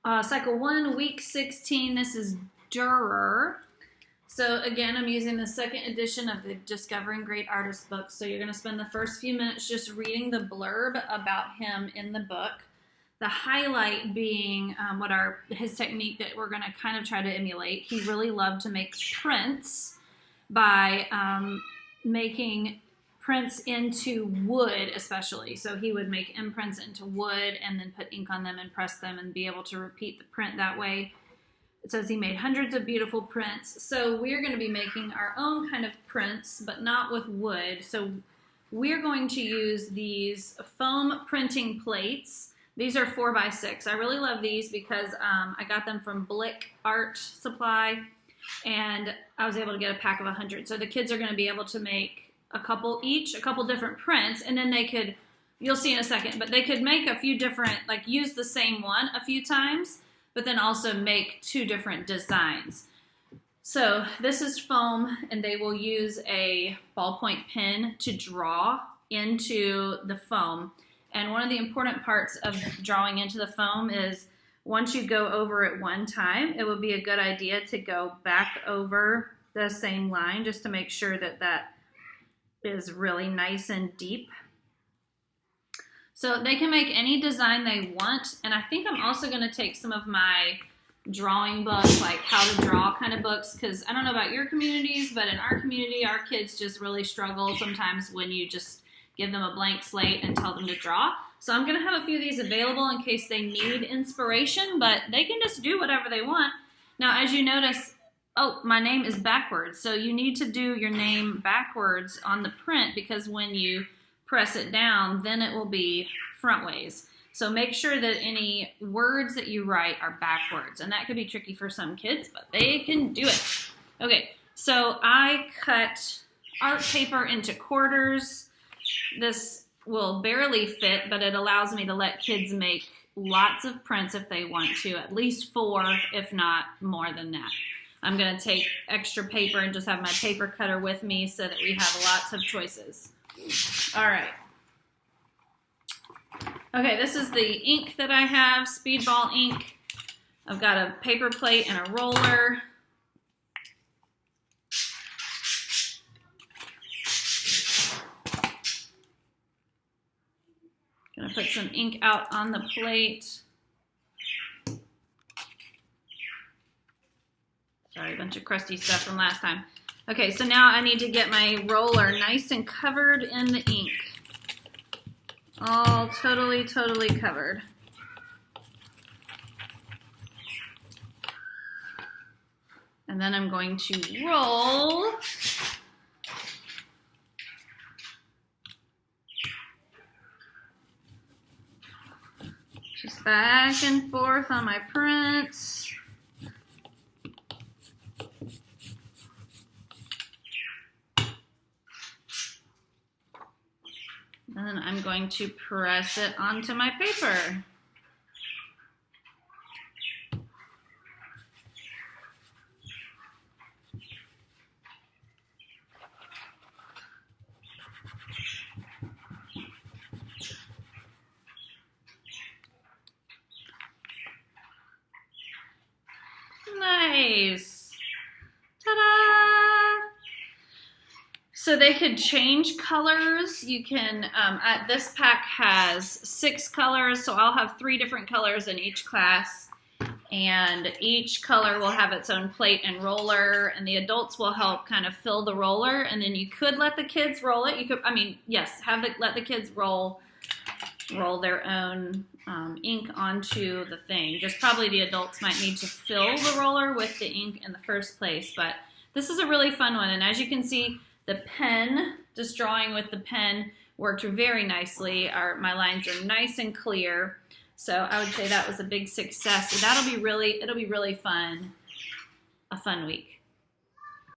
Cycle 1, week 16. This is Durer. So again, I'm using the second edition of the Discovering Great Artists book. So you're going to spend the first few minutes just reading the blurb about him in the book. The highlight being his technique that we're going to kind of try to emulate. He really loved to make prints by making prints into wood especially. So he would make imprints into wood and then put ink on them and press them and be able to repeat the print that way. It says he made hundreds of beautiful prints. So we're going to be making our own kind of prints, but not with wood. So we're going to use these foam printing plates. These are 4x6. I really love these because I got them from Blick Art Supply, and I was able to get a pack of 100. So the kids are going to be able to make a couple different prints, and then they could, you'll see in a second, but they could make a few different, like use the same one a few times, but then also make two different designs. So this is foam, and they will use a ballpoint pen to draw into the foam. And one of the important parts of drawing into the foam is once you go over it one time, it would be a good idea to go back over the same line just to make sure that that is really nice and deep. So they can make any design they want. And I think I'm also going to take some of my drawing books, like how to draw kind of books, because I don't know about your communities, but in our community, our kids just really struggle sometimes when you just give them a blank slate and tell them to draw. So I'm going to have a few of these available in case they need inspiration, but they can just do whatever they want. Now, as you notice, oh, my name is backwards. So you need to do your name backwards on the print, because when you press it down, then it will be front ways. So make sure that any words that you write are backwards. And that could be tricky for some kids, but they can do it. Okay, so I cut art paper into quarters. This will barely fit, but it allows me to let kids make lots of prints if they want to, at least 4, if not more than that. I'm going to take extra paper and just have my paper cutter with me so that we have lots of choices. All right. Okay, this is the ink that I have, Speedball ink. I've got a paper plate and a roller. Gonna put some ink out on the plate. Sorry, a bunch of crusty stuff from last time. Okay, so now I need to get my roller nice and covered in the ink. All totally covered. And then I'm going to roll. Just back and forth on my prints. And then I'm going to press it onto my paper. Nice. Ta-da! So they could change colors. You can, this pack has 6 colors, so I'll have 3 different colors in each class. And each color will have its own plate and roller, and the adults will help kind of fill the roller, and then you could let the kids roll it. You could, yes, let the kids roll their own ink onto the thing. Just probably the adults might need to fill the roller with the ink in the first place, but this is a really fun one. And as you can see, the pen, just drawing with the pen, worked very nicely. My lines are nice and clear. So I would say that was a big success. So it'll be really fun, a fun week.